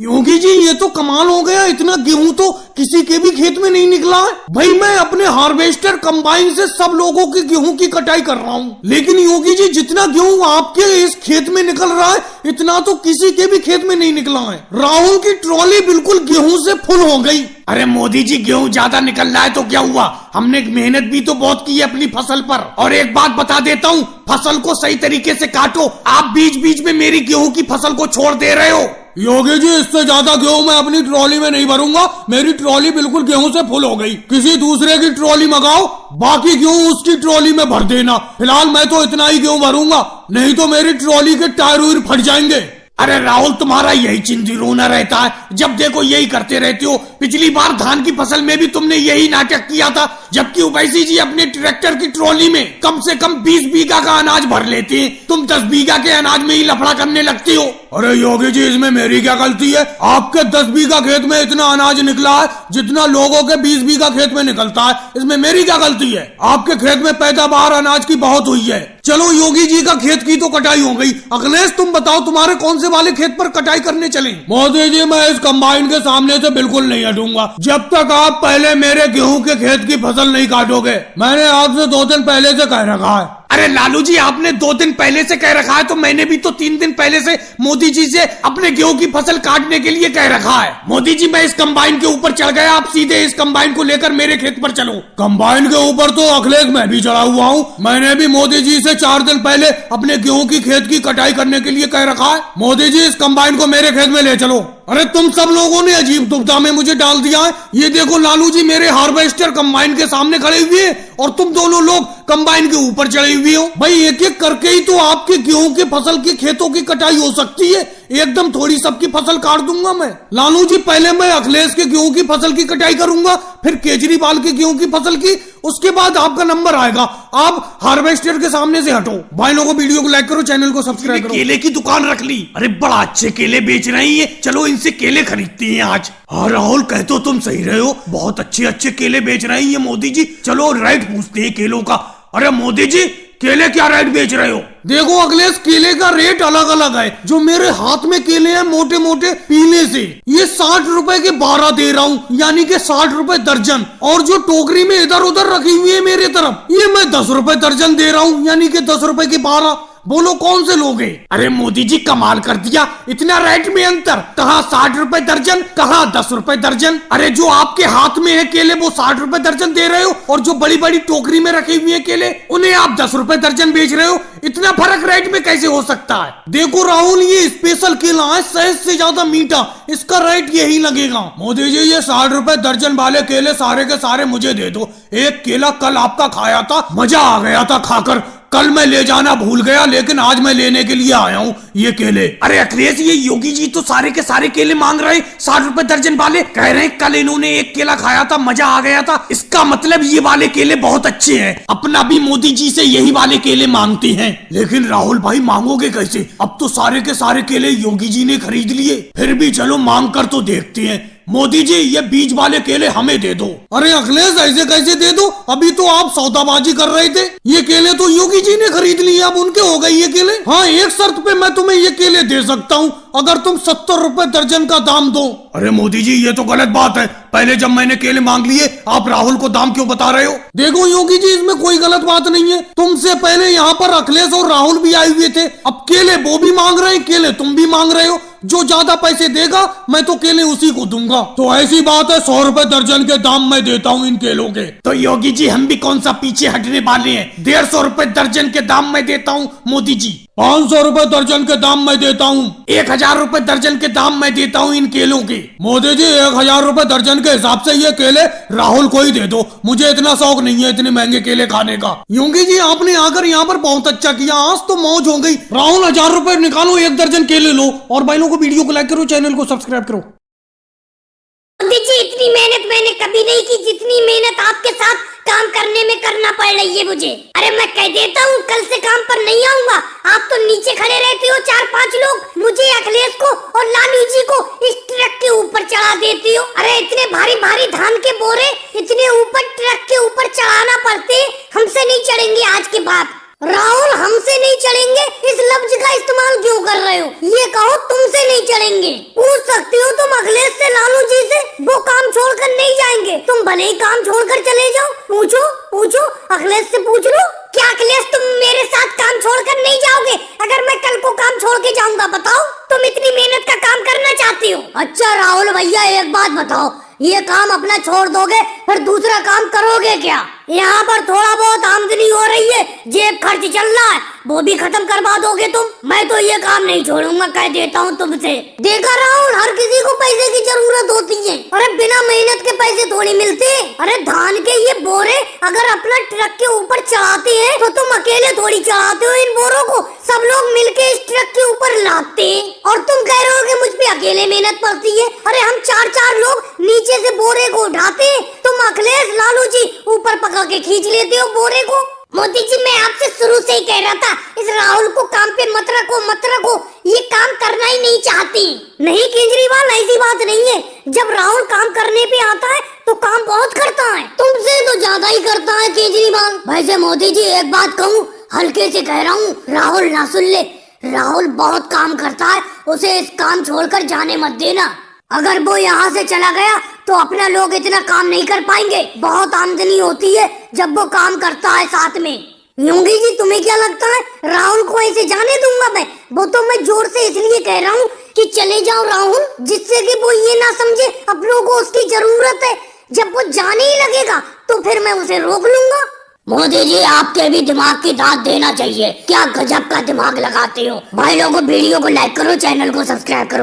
योगी जी ये तो कमाल हो गया, इतना गेहूं तो किसी के भी खेत में नहीं निकला है। भाई मैं अपने हार्वेस्टर कंबाइन से सब लोगों की गेहूं की कटाई कर रहा हूँ, लेकिन योगी जी जितना गेहूं आपके इस खेत में निकल रहा है इतना तो किसी के भी खेत में नहीं निकला है। राहुल की ट्रॉली बिल्कुल गेहूं से फुल हो गई। अरे मोदी जी गेहूं ज्यादा निकल रहा है तो क्या हुआ, हमने मेहनत भी तो बहुत की है अपनी फसल पर। और एक बात बता देता हूँ, फसल को सही तरीके से काटो, आप बीच बीच में मेरी गेहूं की फसल को छोड़ दे रहे हो। योगी जी इससे ज्यादा गेहूं मैं अपनी ट्रॉली में नहीं भरूंगा, मेरी ट्रॉली बिल्कुल गेहूं से फुल हो गई। किसी दूसरे की ट्रॉली मंगाओ, बाकी गेहूं उसकी ट्रॉली में भर देना। फिलहाल मैं तो इतना ही गेहूं भरूंगा, नहीं तो मेरी ट्रॉली के टायर उयर फट जाएंगे। अरे राहुल तुम्हारा यही चिंदी रोना रहता है, जब देखो यही करते रहते हो। पिछली बार धान की फसल में भी तुमने यही नाटक किया था, जबकि उवैसी जी अपने ट्रैक्टर की ट्रॉली में कम से कम 20 बीघा का अनाज भर लेते हैं, तुम 10 बीघा के अनाज में ही लफड़ा करने लगते हो। अरे योगी जी इसमें मेरी क्या गलती है, आपके 10 बीघा खेत में इतना अनाज निकला है जितना लोगों के 20 बीघा खेत में निकलता है, इसमें मेरी क्या गलती है। आपके खेत में पैदावार अनाज की बहुत हुई है। चलो योगी जी का खेत की तो कटाई हो गई, अखिलेश तुम बताओ तुम्हारे कौन से वाले खेत पर कटाई करने चले। मोदी जी मैं इस कंबाइन के सामने से बिल्कुल नहीं हटूंगा जब तक आप पहले मेरे गेहूं के खेत की फसल नहीं काटोगे। मैंने आपसे 2 दिन पहले से कह रखा है। अरे लालू जी आपने 2 दिन पहले से कह रखा है तो मैंने भी तो 3 दिन पहले से मोदी जी से अपने गेहूं की फसल काटने के लिए कह रखा है। मोदी जी मैं इस कंबाइन के ऊपर चढ़ गया, आप सीधे इस कंबाइन को लेकर मेरे खेत पर चलो। कंबाइन के ऊपर तो अखिलेश मैं भी चढ़ा हुआ हूँ, मैंने भी मोदी जी से 4 दिन पहले अपने गेहूं की खेत की कटाई करने के लिए कह रखा है। मोदी जी इस कंबाइन को मेरे खेत में ले चलो। अरे तुम सब लोगों ने अजीब दुविधा में मुझे डाल दिया है। ये देखो लालू जी मेरे हार्वेस्टर कंबाइन के सामने खड़े हुए और तुम दोनों लोग कंबाइन के ऊपर चढ़े हुए हो। भाई एक एक करके ही तो आपके गेहूं की फसल की खेतों की कटाई हो सकती है, एकदम थोड़ी सबकी फसल काट दूंगा मैं। लालू जी पहले मैं अखिलेश के गेहूं की फसल की कटाई करूंगा, फिर केजरीवाल के गेहूं की फसल की, उसके बाद आपका नंबर आएगा। आप हार्वेस्टर के सामने से हटो। भाई लोगों वीडियो को लाइक करो, चैनल को सब्सक्राइब करो। केले की दुकान रख ली, अरे बड़ा अच्छे केले बेच रही है, चलो इनसे केले खरीदते हैं आज। हाँ राहुल कह तो तुम सही रहे हो, बहुत अच्छे अच्छे केले बेच रही है मोदी जी, चलो रेट पूछते हैं केलों का। अरे मोदी जी केले क्या रेट बेच रहे हो। देखो अखिलेश केले का रेट अलग अलग है, जो मेरे हाथ में केले हैं मोटे मोटे पीले से ये 60 रुपए के 12 दे रहा हूँ, यानी कि 60 रुपए दर्जन। और जो टोकरी में इधर उधर रखी हुई है मेरे तरफ ये मैं 10 रुपए दर्जन दे रहा हूँ, यानी कि 10 रुपए के 12। बोलो कौन से लोगे। अरे मोदी जी कमाल कर दिया, इतना रेट में अंतर, कहाँ 60 रुपए दर्जन कहाँ 10 रुपए दर्जन। अरे जो आपके हाथ में है केले वो 60 रुपए दर्जन दे रहे हो और जो बड़ी बड़ी टोकरी में रखी हुई है केले उन्हें आप 10 रुपए दर्जन बेच रहे हो, इतना फर्क रेट में कैसे हो सकता है। देखो राहुल ये स्पेशल केला है, शहद से ज्यादा मीठा, इसका रेट यही लगेगा। मोदी जी ये 60 रुपए दर्जन वाले केले सारे के सारे मुझे दे दो। एक केला कल आपका खाया था, मजा आ गया था खाकर, कल मैं ले जाना भूल गया लेकिन आज मैं लेने के लिए आया हूँ ये केले। अरे अखिलेश ये योगी जी तो सारे के सारे केले मांग रहे 60 रुपए दर्जन वाले, कह रहे हैं कल इन्होंने एक केला खाया था मजा आ गया था, इसका मतलब ये वाले केले बहुत अच्छे हैं। अपना भी मोदी जी से यही वाले केले मांगते हैं। लेकिन राहुल भाई मांगोगे कैसे, अब तो सारे के सारे केले योगी जी ने खरीद लिए, फिर भी चलो मांग कर तो देखते हैं। मोदी जी ये बीज वाले केले हमें दे दो। अरे अखिलेश ऐसे कैसे दे दो, अभी तो आप सौदाबाजी कर रहे थे, ये केले तो योगी जी ने खरीद लिए, अब उनके हो गए ये केले। हाँ एक शर्त पे मैं तुम्हें ये केले दे सकता हूँ, अगर तुम 70 रुपए दर्जन का दाम दो। अरे मोदी जी ये तो गलत बात है, पहले जब मैंने केले मांग लिए आप राहुल को दाम क्यों बता रहे हो। देखो योगी जी इसमें कोई गलत बात नहीं है, तुमसे पहले यहाँ पर अखिलेश और राहुल भी आए हुए थे, अब केले वो भी मांग रहे हैं, केले तुम भी मांग रहे हो, जो ज्यादा पैसे देगा मैं तो केले उसी को दूंगा। तो ऐसी बात है 100 रुपए दर्जन के दाम मैं देता हूँ इन केलों के। तो योगी जी हम भी कौन सा पीछे हटने वाले हैं, 150 रुपए दर्जन के दाम मैं देता हूँ मोदी जी। 500 रुपए दर्जन के दाम मैं देता हूँ। 1000 रुपए दर्जन के दाम मैं देता हूँ इन केलों के। मोदी जी 1000 रुपए दर्जन के हिसाब से ये केले राहुल को ही दे दो, मुझे इतना शौक नहीं है इतने महंगे केले खाने का। योगी जी आपने आकर यहाँ पर बहुत अच्छा किया, आज तो मौज हो गई। राहुल 1000 रुपए निकालो, 1 दर्जन केले लो और भाई को वीडियो को लाइक करो, चैनल को सब्सक्राइब करो। देखिए इतनी मेहनत मैंने कभी नहीं की जितनी मेहनत आपके साथ काम करने में करना पड़ रही है मुझे। अरे मैं कह देता हूँ कल से काम पर नहीं आऊंगा, आप तो नीचे खड़े रहते हो 4-5 लोग, मुझे अखिलेश को और लालू जी को इस ट्रक के ऊपर चढ़ा देती हो। अरे इतने भारी भारी धान के बोरे इतने ऊपर ट्रक के ऊपर चढ़ाना पड़ते, हमसे नहीं चढ़ेंगे आज के बाद। राहुल हमसे नहीं चढ़ेंगे इस लफ्ज का इस्तेमाल क्यों कर रहे हो, ये कहो तुमसे से नहीं चढ़ेंगे। पूछ सकती हो तुम अखिलेश से, लालू जी से, वो काम छोड़कर नहीं जाएंगे। तुम भले ही काम छोड़कर चले जाओ, पूछो पूछो अखिलेश से पूछ लो। क्या अखिलेश तुम मेरे साथ काम छोड़कर नहीं जाओगे? अगर मैं कल को काम छोड़ के जाऊंगा, बताओ तुम इतनी मेहनत का काम करना चाहती हो? अच्छा राहुल भैया एक बात बताओ, ये काम अपना छोड़ दोगे फिर दूसरा काम करोगे क्या? यहाँ पर थोड़ा बहुत आमदनी हो रही है, जेब खर्च चल रहा है, वो भी खत्म करवा दोगे तुम? मैं तो ये काम नहीं छोड़ूंगा, कह देता हूँ तुमसे। देखा राहुल, हर किसी को पैसे की जरूरत होती है। अरे बिना मेहनत के पैसे थोड़ी मिलते। अरे धान के ये बोरे अगर अपना ट्रक के ऊपर चढ़ाते हैं तो तुम अकेले थोड़ी चढ़ाते हो इन बोरों को, सब लोग मिलके इस ट्रक के ऊपर लादते हैं। और तुम कह रहे हो कि मुझ पे अकेले मेहनत पड़ती है? अरे हम चार लोग नीचे से बोरे को उठाते हैं, तुम अखिलेश लालू जी ऊपर पकड़ के खींच लेते हो बोरे को। मोदी जी मैं आपसे शुरू से ही कह रहा था, इस राहुल को काम पे मत रखो, ये काम करना ही नहीं चाहती। नहीं केजरीवाल, ऐसी बात नहीं है। जब राहुल काम करने पे आता है तो काम बहुत करता है, तुमसे तो ज्यादा ही करता है केजरीवाल। वैसे मोदी जी एक बात कहूँ, हल्के से कह रहा हूँ, राहुल ना सुन ले, राहुल बहुत काम करता है, उसे इस काम छोड़कर जाने मत देना। अगर वो यहाँ से चला गया तो अपना लोग इतना काम नहीं कर पाएंगे। बहुत आमदनी होती है जब वो काम करता है साथ में। योगी जी तुम्हें क्या लगता है राहुल को ऐसे जाने दूंगा मैं? वो तो मैं जोर से इसलिए कह रहा हूँ कि चले जाओ राहुल, जिससे कि वो ये ना समझे अपनों को उसकी जरूरत है। जब वो जाने ही लगेगा तो फिर मैं उसे रोक लूंगा। मोदी जी आपके भी दिमाग की दाद देना चाहिए, क्या गजब का दिमाग लगाते हो। भाई लोगों वीडियो को लाइक करो, चैनल को सब्सक्राइब करो।